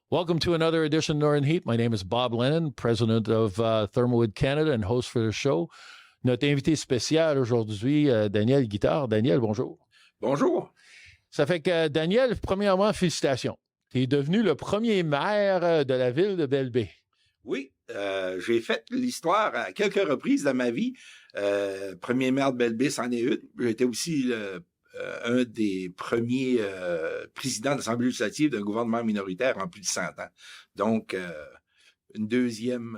Welcome to another edition of Northern Heat. My name is Bob Lennon, president of Thermowood Canada and host for the show. Notre invité spécial aujourd'hui, Daniel Guittard. Daniel, bonjour. Bonjour. Ça fait que, Daniel, premièrement, félicitations. Tu es devenu le premier maire de la ville de Belle-Baie. Oui, j'ai fait l'histoire à quelques reprises dans ma vie. Premier maire de Belle-Baie, c'en est une. J'étais aussi un des premiers présidents de l'Assemblée législative d'un gouvernement minoritaire en plus de 100 ans. Donc, une deuxième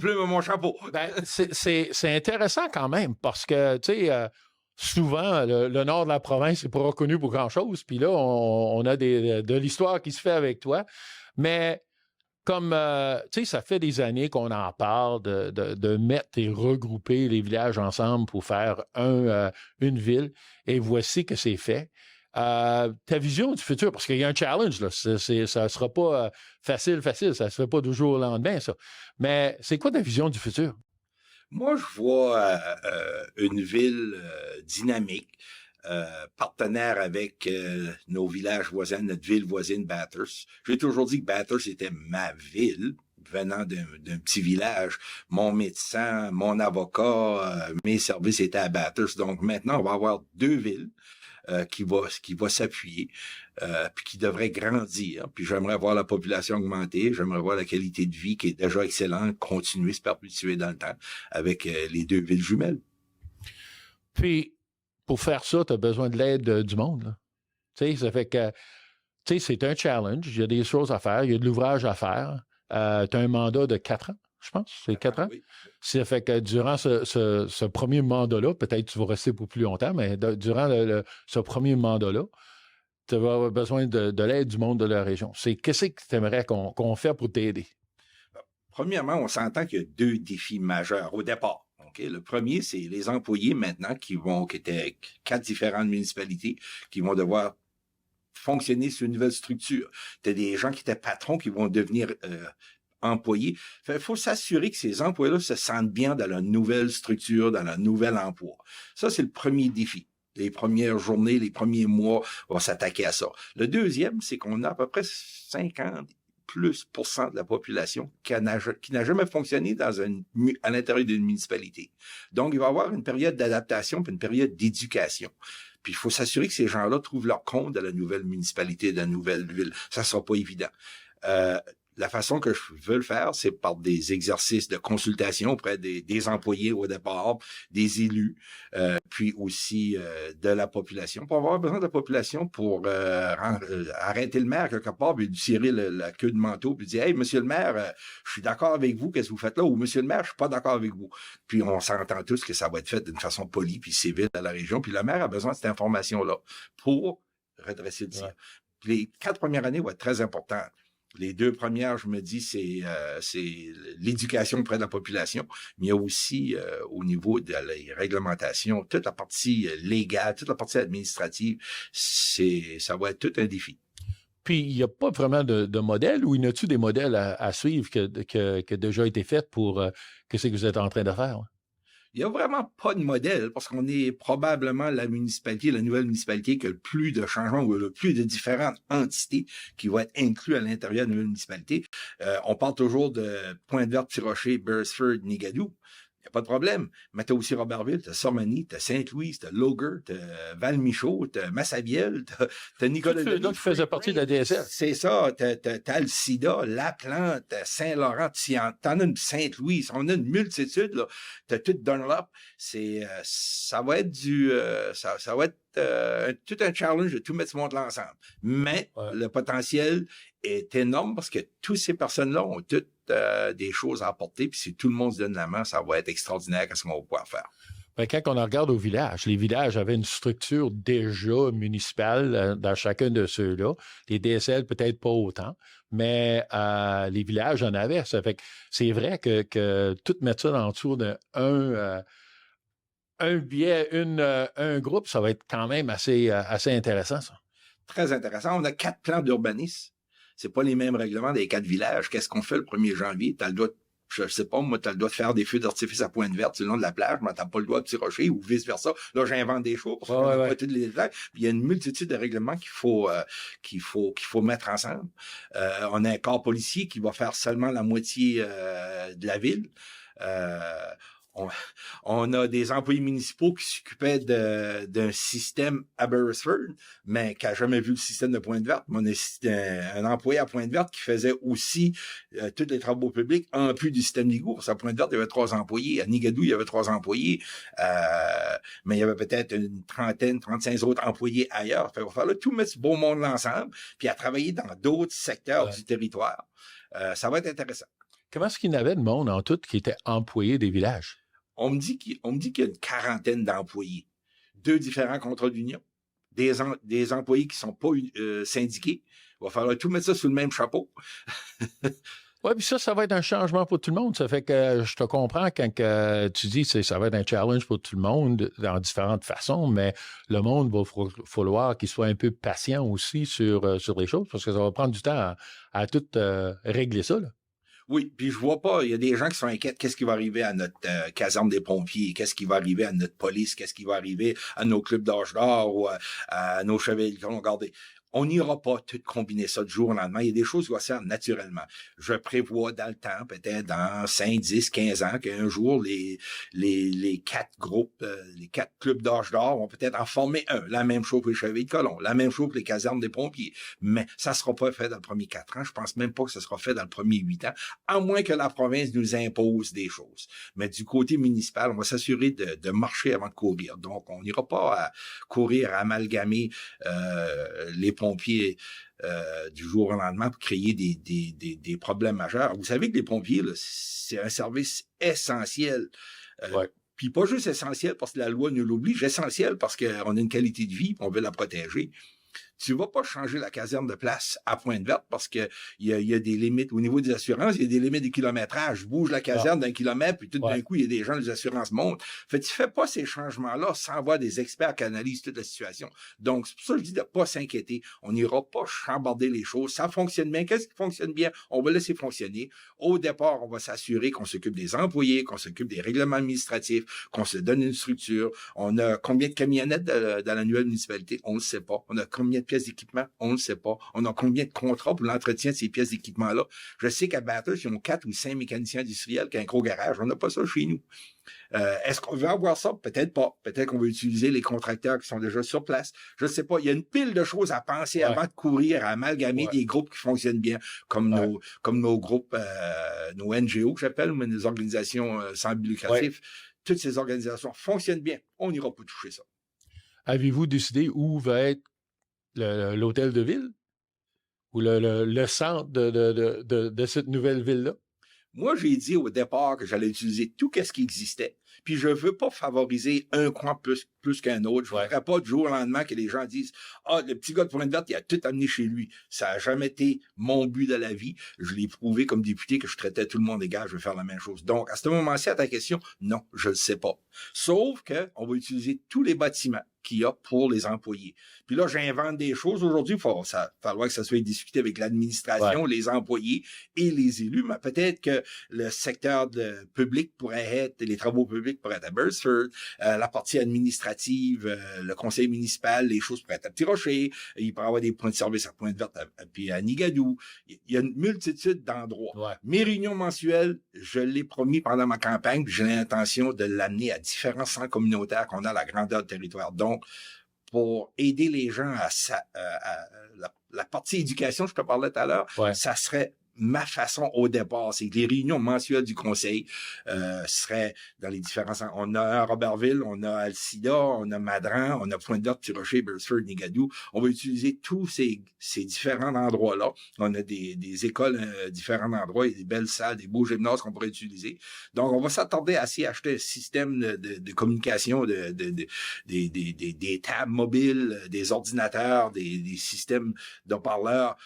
plume à mon chapeau. Ben, c'est intéressant quand même parce que, tu sais, souvent, le nord de la province n'est pas reconnu pour grand-chose. Puis là, on a de l'histoire qui se fait avec toi. Mais comme, tu sais, ça fait des années qu'on en parle de mettre et regrouper les villages ensemble pour faire une ville. Et voici que c'est fait. Ta vision du futur, parce qu'il y a un challenge, là. Ça sera pas facile. Ça se fait pas du jour au lendemain, ça. Mais c'est quoi ta vision du futur? Moi, je vois une ville dynamique, partenaire avec nos villages voisins, notre ville voisine Bathurst. J'ai toujours dit que Bathurst était ma ville, venant d'un petit village. Mon médecin, mon avocat, mes services étaient à Bathurst. Donc maintenant, on va avoir deux villes qui va s'appuyer, puis qui devrait grandir. Puis j'aimerais voir la population augmenter, j'aimerais voir la qualité de vie qui est déjà excellente continuer, se perpétuer dans le temps avec les deux villes jumelles. Puis, pour faire ça, tu as besoin de l'aide du monde. Tu sais, ça fait que, tu sais, c'est un challenge. Il y a des choses à faire, il y a de l'ouvrage à faire. Tu as un mandat de 4 ans, je pense. C'est 4 ans? Oui. Ça fait que durant ce premier mandat-là, peut-être tu vas rester pour plus longtemps, mais durant ce premier mandat-là, tu vas avoir besoin de l'aide du monde de la région. Qu'est-ce que tu aimerais qu'on fait pour t'aider? Premièrement, on s'entend qu'il y a deux défis majeurs au départ. Okay? Le premier, c'est les employés maintenant qui étaient 4 différentes municipalités, qui vont devoir fonctionner sur une nouvelle structure. T'as des gens qui étaient patrons qui vont devenir employés. Il faut s'assurer que ces employés-là se sentent bien dans la nouvelle structure, dans le nouvel emploi. Ça, c'est le premier défi. Les premières journées, les premiers mois, on va s'attaquer à ça. Le deuxième, c'est qu'on a à peu près 50% de la population qui n'a jamais fonctionné à l'intérieur d'une municipalité. Donc, il va y avoir une période d'adaptation puis une période d'éducation. Puis, il faut s'assurer que ces gens-là trouvent leur compte dans la nouvelle municipalité, dans la nouvelle ville. Ça sera pas évident. La façon que je veux le faire, c'est par des exercices de consultation auprès des employés au départ, des élus, puis aussi de la population. Pour avoir besoin de la population pour arrêter le maire quelque part, puis lui tirer la queue de manteau, puis dire « Hey, monsieur le maire, je suis d'accord avec vous, qu'est-ce que vous faites là? » Ou « Monsieur le maire, je suis pas d'accord avec vous. » Puis on s'entend tous que ça va être fait d'une façon polie puis civile à la région. Puis le maire a besoin de cette information-là pour redresser le tir. Ouais. Puis les 4 premières années vont être très importantes. Les 2 premières, je me dis, c'est l'éducation auprès de la population, mais il y a aussi au niveau de la réglementation, toute la partie légale, toute la partie administrative, ça va être tout un défi. Puis, il n'y a pas vraiment de modèle ou y a-t-il des modèles à suivre qui a déjà été fait pour qu'est-ce que vous êtes en train de faire? Là? Il y a vraiment pas de modèle parce qu'on est probablement la nouvelle municipalité qui a le plus de changements ou le plus de différentes entités qui vont être inclus à l'intérieur de la nouvelle municipalité. On parle toujours de Pointe-Verte, Petit-Rocher, Beresford, Nigadoo. Il n'y a pas de problème. Mais t'as aussi Robertville, t'as Sormanie, t'as Sainte-Louise, t'as Loger, t'as Val-Michaud, t'as Massabielle, t'as Nicolas. Donc, tu faisais partie de la DSL. C'est ça. T'as le Sida, Laplante, Saint-Laurent, t'en as une Sainte-Louise. On a une multitude, là. T'as tout Dunlop. Ça va être ça va être tout un challenge de tout mettre ce monde-là ensemble. Mais le potentiel est énorme parce que toutes ces personnes-là ont toutes des choses à apporter, puis si tout le monde se donne la main, ça va être extraordinaire qu'est-ce qu'on va pouvoir faire. Ben, quand on regarde au village, les villages avaient une structure déjà municipale dans chacun de ceux-là. Les DSL, peut-être pas autant, mais les villages en avaient. Ça fait que c'est vrai que tout mettre ça dans le tour d'un un biais, un groupe, ça va être quand même assez intéressant, ça. Très intéressant. On a 4 plans d'urbanisme. C'est pas les mêmes règlements des 4 villages. Qu'est-ce qu'on fait le 1er janvier? T'as le droit de Je sais pas, moi, tu as le droit de faire des feux d'artifice à Pointe Verte le long de la plage, mais t'as pas le droit de Petit Rocher ou vice-versa. Là, j'invente des choses parce qu'on n'a pas tous les détails. Puis il y a une multitude de règlements qu'il faut mettre ensemble. On a un corps policier qui va faire seulement la moitié de la ville. On a des employés municipaux qui s'occupaient d'un système à Beresford, mais qui n'a jamais vu le système de Pointe-Verte. On a un employé à Pointe-Verte qui faisait aussi tous les travaux publics en plus du système Nigo. Parce qu'à Pointe-Verte, il y avait 3 employés. À Nigadou, il y avait 3 employés. Mais il y avait peut-être une 35 autres employés ailleurs. Il va falloir tout mettre ce beau monde ensemble, puis à travailler dans d'autres secteurs du territoire. Ça va être intéressant. Comment est-ce qu'il y en avait de monde en tout qui était employé des villages? On me dit qu'il y a une 40aine d'employés. 2 différents contrats d'union. Des employés qui ne sont pas syndiqués. Il va falloir tout mettre ça sous le même chapeau. Oui, puis ça va être un changement pour tout le monde. Ça fait que je te comprends quand tu dis que ça va être un challenge pour tout le monde dans différentes façons, mais le monde va falloir qu'il soit un peu patient aussi sur les choses parce que ça va prendre du temps à tout régler ça, là. Oui, puis je vois pas, il y a des gens qui sont inquiets, qu'est-ce qui va arriver à notre caserne des pompiers, qu'est-ce qui va arriver à notre police, qu'est-ce qui va arriver à nos clubs d'âge d'or ou à nos chevaliers de gardés. On n'ira pas tout combiner ça du jour au lendemain. Il y a des choses qui vont se faire naturellement. Je prévois dans le temps, peut-être dans 5, 10, 15 ans, qu'un jour, les 4 groupes, les 4 clubs d'âge d'or vont peut-être en former un. La même chose pour les chevaliers de colons, la même chose pour les casernes des pompiers. Mais ça sera pas fait dans le premier 4 ans. Je pense même pas que ça sera fait dans le premier 8 ans, à moins que la province nous impose des choses. Mais du côté municipal, on va s'assurer de marcher avant de courir. Donc, on n'ira pas à courir, à amalgamer les pompiers du jour au lendemain pour créer des problèmes majeurs. Vous savez que les pompiers, là, c'est un service essentiel. Ouais. Puis pas juste essentiel parce que la loi nous l'oblige, essentiel parce qu'on a une qualité de vie et on veut la protéger. Tu vas pas changer la caserne de place à Pointe-Verte parce que il y a des limites au niveau des assurances, il y a des limites de kilométrage. Je bouge la caserne d'un kilomètre, puis tout d'un coup, il y a des gens, les assurances montent. Fait que tu fais pas ces changements-là sans avoir des experts qui analysent toute la situation. Donc, c'est pour ça que je dis de pas s'inquiéter. On n'ira pas chambarder les choses. Ça fonctionne bien. Qu'est-ce qui fonctionne bien? On va laisser fonctionner. Au départ, on va s'assurer qu'on s'occupe des employés, qu'on s'occupe des règlements administratifs, qu'on se donne une structure. On a combien de camionnettes dans la nouvelle municipalité? On le sait pas. On a combien de pièces d'équipement? On ne le sait pas. On a combien de contrats pour l'entretien de ces pièces d'équipement-là? Je sais qu'à Bathurst, ils ont 4 ou 5 mécaniciens industriels qui ont un gros garage. On n'a pas ça chez nous. Est-ce qu'on veut avoir ça? Peut-être pas. Peut-être qu'on veut utiliser les contracteurs qui sont déjà sur place. Je ne sais pas. Il y a une pile de choses à penser avant de courir, à amalgamer des groupes qui fonctionnent bien, comme nos groupes, nos NGO, que j'appelle, mais nos organisations sans but lucratif. Toutes ces organisations fonctionnent bien. On n'ira pas toucher ça. Avez-vous décidé où va être l'hôtel de ville ou le centre de cette nouvelle ville-là? Moi, j'ai dit au départ que j'allais utiliser tout ce qui existait. Puis je veux pas favoriser un coin plus qu'un autre. Je voudrais pas du jour au lendemain que les gens disent « Ah, le petit gars de Pointe-Verte, il a tout amené chez lui. » Ça a jamais été mon but de la vie. Je l'ai prouvé comme député que je traitais tout le monde égal. Je vais faire la même chose. Donc, à ce moment-ci, à ta question, non, je le sais pas. Sauf que on va utiliser tous les bâtiments qu'il y a pour les employés. Puis là, j'invente des choses. Aujourd'hui, il va falloir que ça soit discuté avec l'administration, les employés et les élus, mais peut-être que le secteur public pourrait être, les travaux publics pourraient être à Beresford, la partie administrative, le conseil municipal, les choses pourraient être à Petit Rocher, il pourrait y avoir des points de service à Pointe-Verte puis à Nigadou. Il y a une multitude d'endroits. Mes réunions mensuelles, je l'ai promis pendant ma campagne, puis j'ai l'intention de l'amener à différents centres communautaires qu'on a à la grandeur du territoire. Donc, pour aider les gens à la partie éducation, je te parlais tout à l'heure, ça serait ma façon au départ, c'est que les réunions mensuelles du conseil seraient dans les différents centres. On a à Robertville, on a Alcida, on a Madran, on a Pointe-Verte, Petit Rocher, Beresford, Nigadou. On va utiliser tous ces différents endroits-là. On a des écoles à différents endroits, il y a des belles salles, des beaux gymnases qu'on pourrait utiliser. Donc, on va s'attarder à acheter un système de communication, des tables mobiles, des ordinateurs, des systèmes de parleurs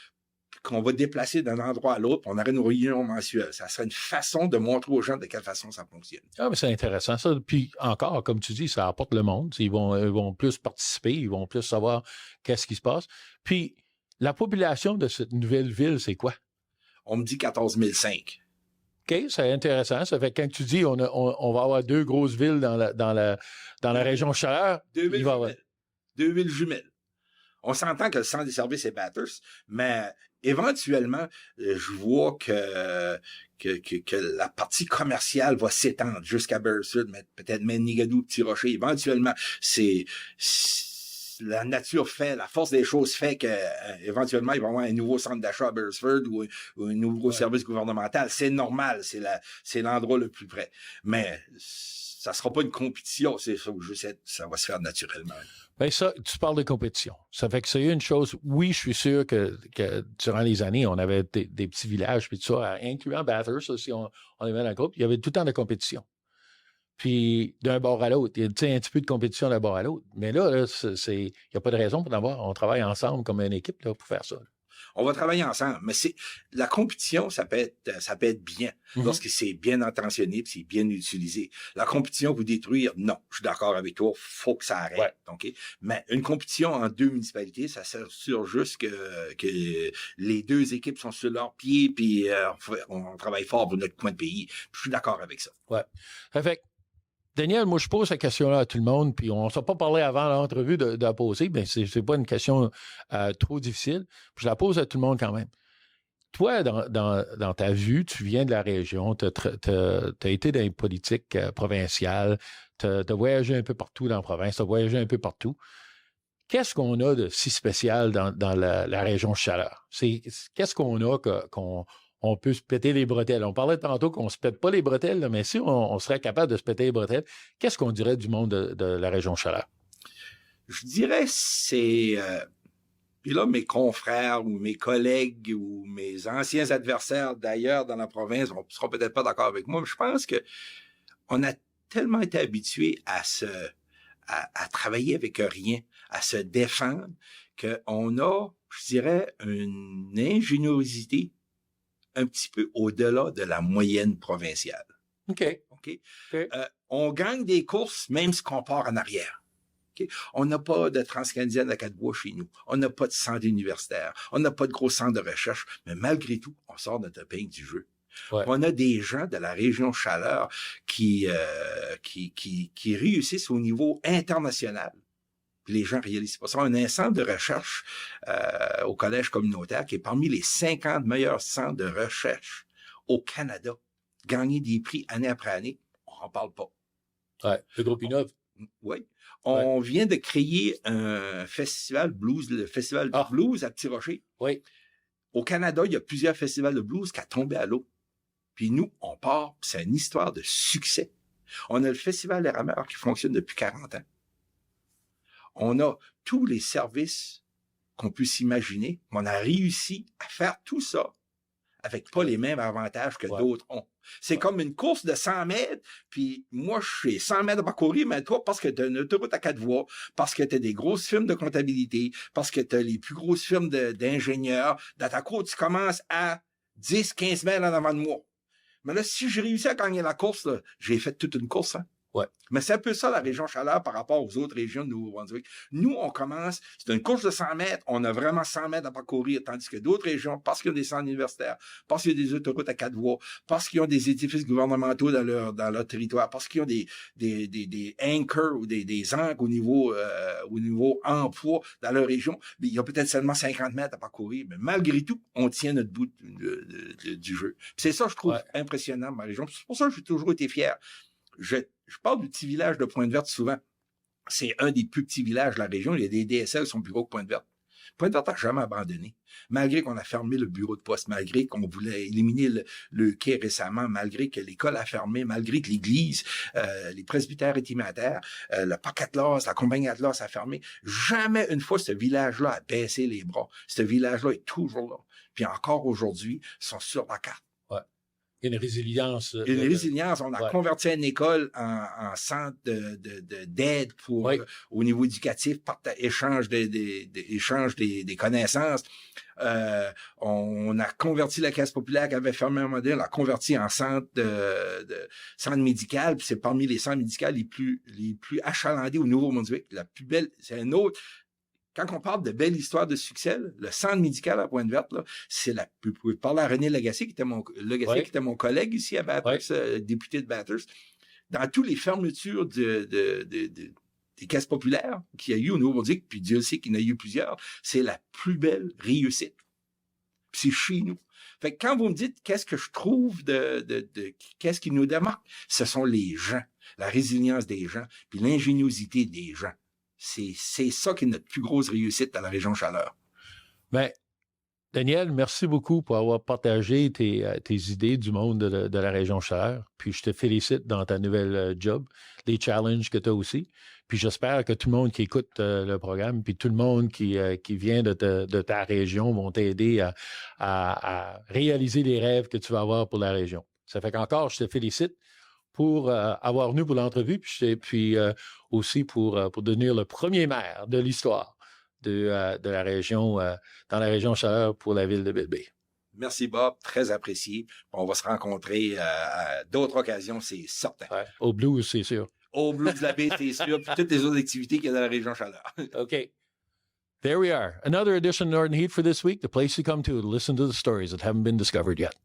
qu'on va déplacer d'un endroit à l'autre, on aurait une réunion mensuelle. Ça serait une façon de montrer aux gens de quelle façon ça fonctionne. Ah, mais c'est intéressant, ça. Puis encore, comme tu dis, ça apporte le monde. Ils vont plus participer, ils vont plus savoir qu'est-ce qui se passe. Puis, la population de cette nouvelle ville, c'est quoi? On me dit 14 500. OK, c'est intéressant. Ça fait que quand tu dis on va avoir 2 grosses villes dans la région chaleur, Deux villes il va y avoir... jumelles. 2 villes jumelles. On s'entend que le centre des services est Bathurst, mais éventuellement, je vois que la partie commerciale va s'étendre jusqu'à Beresford, peut-être même Nigadoo, Petit Rocher. Éventuellement, la nature fait, la force des choses fait que éventuellement il va y avoir un nouveau centre d'achat à Beresford ou un nouveau service gouvernemental. C'est normal, c'est l'endroit le plus près. Mais ça sera pas une compétition, c'est ça, ça va se faire naturellement. Ben ça, tu parles de compétition. Ça fait que c'est une chose. Oui, je suis sûr que durant les années, on avait des petits villages puis tout ça, incluant Bathurst, si on est dans le groupe, il y avait tout le temps de compétition. Puis d'un bord à l'autre, il y a un petit peu de compétition d'un bord à l'autre. Mais là, il n'y a pas de raison pour en avoir. On travaille ensemble comme une équipe là, pour faire ça. On va travailler ensemble, mais la compétition, ça peut être bien lorsque c'est bien intentionné, puis c'est bien utilisé. La compétition pour détruire, non, je suis d'accord avec toi, faut que ça arrête. Okay? Mais une compétition en 2 municipalités, ça s'assure juste que les 2 équipes sont sur leurs pieds, puis on travaille fort pour notre coin de pays. Je suis d'accord avec ça. Ouais. Ça fait Daniel, moi, je pose cette question-là à tout le monde, puis on ne s'est pas parlé avant l'entrevue de la poser, mais c'est pas une question trop difficile. Puis je la pose à tout le monde quand même. Toi, dans ta vue, tu viens de la région, tu as été dans les politiques provinciales, tu as voyagé un peu partout dans la province, tu as voyagé un peu partout. Qu'est-ce qu'on a de si spécial dans la région Chaleur? Qu'est-ce qu'on a qu'on peut se péter les bretelles? On parlait tantôt qu'on ne se pète pas les bretelles, là, mais si on serait capable de se péter les bretelles, qu'est-ce qu'on dirait du monde de la région Chaleur? Je dirais puis là, mes confrères ou mes collègues ou mes anciens adversaires d'ailleurs dans la province ne seront peut-être pas d'accord avec moi, mais je pense que on a tellement été habitués à travailler avec rien, à se défendre, qu'on a, je dirais, une ingéniosité un petit peu au-delà de la moyenne provinciale. OK. On gagne des courses même si on part en arrière. Okay? On n'a pas de Transcanadienne à 4 chez nous. On n'a pas de centre universitaire. On n'a pas de gros centre de recherche. Mais malgré tout, on sort notre épingle du jeu. Ouais. On a des gens de la région Chaleur qui réussissent au niveau international. Puis les gens réalisent pas ça. On a un centre de recherche au collège communautaire qui est parmi les 50 meilleurs centres de recherche au Canada. Gagner des prix année après année, on n'en parle pas. Ouais, le groupe Innov. Oui. On vient de créer un festival blues, le festival de blues à Petit Rocher. Oui. Au Canada, il y a plusieurs festivals de blues qui ont tombé à l'eau. Puis nous, on part, c'est une histoire de succès. On a le festival des rameurs qui fonctionne depuis 40 ans. On a tous les services qu'on peut s'imaginer. On a réussi à faire tout ça avec pas les mêmes avantages que d'autres ont. C'est comme une course de 100 mètres, puis moi, je suis 100 mètres à parcourir, mais toi, parce que tu as une autoroute à 4 voies, parce que tu as des grosses firmes de comptabilité, parce que tu as les plus grosses firmes d'ingénieurs, dans ta course, tu commences à 10, 15 mètres en avant de moi. Mais là, si j'ai réussi à gagner la course, là, j'ai fait toute une course, hein. Ouais. Mais c'est un peu ça, la région Chaleur, par rapport aux autres régions de Nouveau-Brunswick. Nous, on commence, c'est une course de 100 mètres, on a vraiment 100 mètres à parcourir, tandis que d'autres régions, parce qu'il y a des centres universitaires, parce qu'il y a des autoroutes à 4 voies, parce qu'ils ont des édifices gouvernementaux dans leur territoire, parce qu'ils ont des anchors ou des ancres au niveau emploi dans leur région, mais il y a peut-être seulement 50 mètres à parcourir, mais malgré tout, on tient notre bout du jeu. Puis c'est ça, je trouve, impressionnant, ma région. C'est pour ça que j'ai toujours été fier. Je parle du petit village de Pointe-Verte souvent. C'est un des plus petits villages de la région. Il y a des DSL qui sont plus gros que Pointe-Verte. Pointe-Verte n'a jamais abandonné. Malgré qu'on a fermé le bureau de poste, malgré qu'on voulait éliminer le quai récemment, malgré que l'école a fermé, malgré que l'église, les presbytères intimataires, le parc Atlas, la compagnie Atlas a fermé, jamais une fois ce village-là a baissé les bras. Ce village-là est toujours là. Puis encore aujourd'hui, ils sont sur la carte. Une résilience. Une résilience. On a converti une école en centre d'aide pour au niveau éducatif, échange des connaissances. On a converti la Caisse populaire qui avait fermé un modèle, on l'a converti en centre centre médical. Puis c'est parmi les centres médicaux les plus achalandés au Nouveau-Brunswick. La plus belle, c'est un autre. quand on parle de belles histoires de succès, là, le centre médical à Pointe-Verte, là, c'est vous pouvez parler à René Lagacé, qui était mon collègue ici à Bathurst, député de Bathurst. Dans toutes les fermetures des caisses populaires qu'il y a eu au Nouveau-Brunswick, puis Dieu sait qu'il y en a eu plusieurs, c'est la plus belle réussite. Puis c'est chez nous. Fait que quand vous me dites qu'est-ce que je trouve qu'est-ce qui nous démarque, ce sont les gens, la résilience des gens, puis l'ingéniosité des gens. C'est ça qui est notre plus grosse réussite à la région Chaleur. Ben, Daniel, merci beaucoup pour avoir partagé tes idées du monde de la région Chaleur. Puis je te félicite dans ta nouvelle job, les challenges que tu as aussi. Puis j'espère que tout le monde qui écoute le programme, puis tout le monde qui vient de ta région vont t'aider à réaliser les rêves que tu vas avoir pour la région. Ça fait qu'encore, je te félicite pour avoir venu pour l'entrevue, puis aussi pour devenir le premier maire de l'histoire de la région, dans la région Chaleur pour la ville de Bilbey. Merci Bob, très apprécié. On va se rencontrer à d'autres occasions, c'est certain. Ouais, au Blues, c'est sûr. Au Blues de la baie, c'est sûr, puis toutes les autres activités qu'il y a dans la région Chaleur. OK. There we are. Another edition of Northern Heat for this week, the place to come to listen to the stories that haven't been discovered yet.